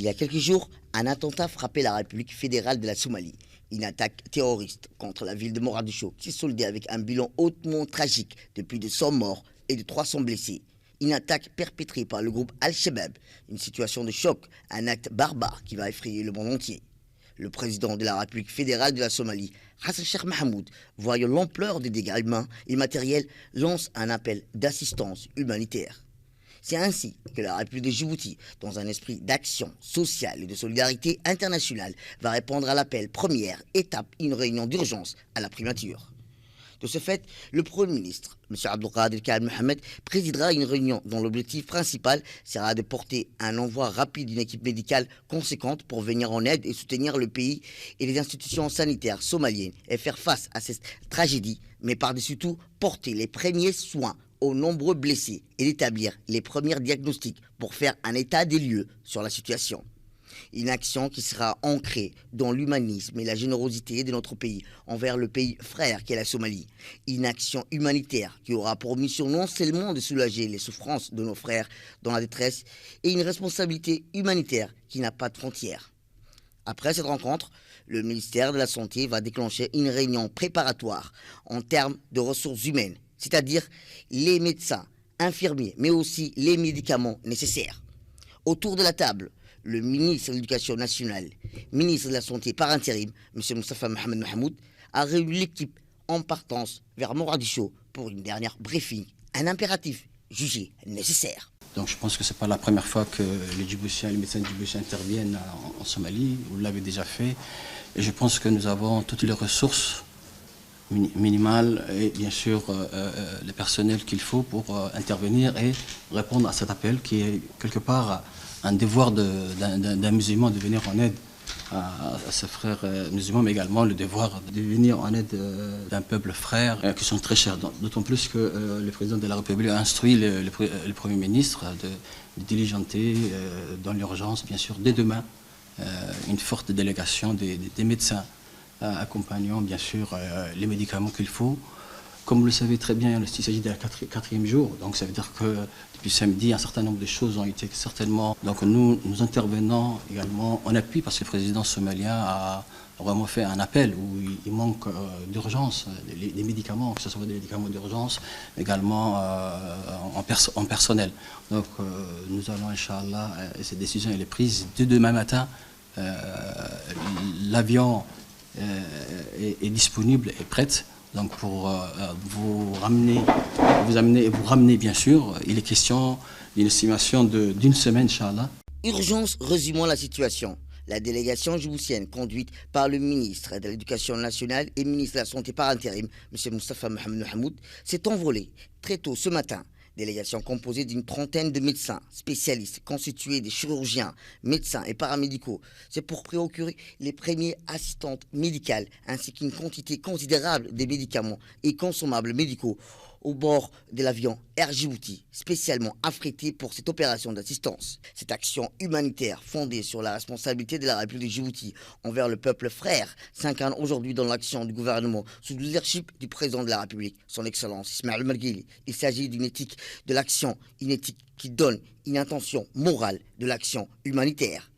Il y a quelques jours, un attentat frappait la République fédérale de la Somalie. Une attaque terroriste contre la ville de Mogadiscio qui s'est soldée avec un bilan hautement tragique de plus de 100 morts et de 300 blessés. Une attaque perpétrée par le groupe Al-Shabaab. Une situation de choc, un acte barbare qui va effrayer le monde entier. Le président de la République fédérale de la Somalie, Hassan Sheikh Mohamud, voyant l'ampleur des dégâts humains et matériels, lance un appel d'assistance humanitaire. C'est ainsi que la République de Djibouti, dans un esprit d'action sociale et de solidarité internationale, va répondre à l'appel. Première étape, une réunion d'urgence à la primature. De ce fait, le Premier ministre, M. Abdelkader Khan Mohamed, présidera une réunion dont l'objectif principal sera de porter un envoi rapide d'une équipe médicale conséquente pour venir en aide et soutenir le pays et les institutions sanitaires somaliennes et faire face à cette tragédie, mais par-dessus tout, porter les premiers soins aux nombreux blessés et d'établir les premiers diagnostics pour faire un état des lieux sur la situation. Une action qui sera ancrée dans l'humanisme et la générosité de notre pays envers le pays frère qu'est la Somalie. Une action humanitaire qui aura pour mission non seulement de soulager les souffrances de nos frères dans la détresse, et une responsabilité humanitaire qui n'a pas de frontières. Après cette rencontre, le ministère de la Santé va déclencher une réunion préparatoire en termes de ressources humaines, c'est-à-dire les médecins, infirmiers, mais aussi les médicaments nécessaires. Autour de la table, le ministre de l'Éducation nationale, ministre de la Santé par intérim, M. Moustapha Mohamed Mahmoud, a réuni l'équipe en partance vers Mogadiscio pour une dernière briefing, un impératif jugé nécessaire. Donc je pense que ce n'est pas la première fois que les Djiboutiens et les médecins djiboutiens interviennent en Somalie, vous l'avez déjà fait, et je pense que nous avons toutes les ressources minimales et bien sûr le personnel qu'il faut pour intervenir et répondre à cet appel qui est quelque part un devoir d'un musulman de venir en aide à ses frères musulmans, mais également le devoir de venir en aide d'un peuple frère qui sont très chers. D'autant plus que le président de la République a instruit le Premier ministre de diligenter dans l'urgence, bien sûr, dès demain, une forte délégation des médecins accompagnant, bien sûr, les médicaments qu'il faut. Comme vous le savez très bien, il s'agit d'un quatrième jour, donc ça veut dire que depuis samedi, un certain nombre de choses ont été certainement... Donc nous intervenons également en appui parce que le président somalien a vraiment fait un appel où il manque d'urgence des médicaments, que ce soit des médicaments d'urgence, également en personnel. Donc nous allons, Inch'Allah, et cette décision elle est prise dès demain matin. L'avion est disponible et prête. Donc pour vous amener et vous ramener bien sûr, il est question d'une estimation d'une semaine, Inch'Allah. Urgence résumant la situation. La délégation djiboutienne conduite par le ministre de l'Éducation nationale et ministre de la Santé par intérim, M. Moustapha Mohamed Mahmoud, s'est envolée très tôt ce matin. Délégation composée d'une trentaine de médecins spécialistes constitués des chirurgiens, médecins et paramédicaux. C'est pour procurer les premières assistantes médicales ainsi qu'une quantité considérable de médicaments et consommables médicaux au bord de l'avion Air Djibouti, spécialement affrété pour cette opération d'assistance. Cette action humanitaire fondée sur la responsabilité de la République de Djibouti envers le peuple frère s'incarne aujourd'hui dans l'action du gouvernement sous le leadership du président de la République, son Excellence Ismaël Omar Guelleh. Il s'agit d'une éthique de l'action, une éthique qui donne une intention morale de l'action humanitaire.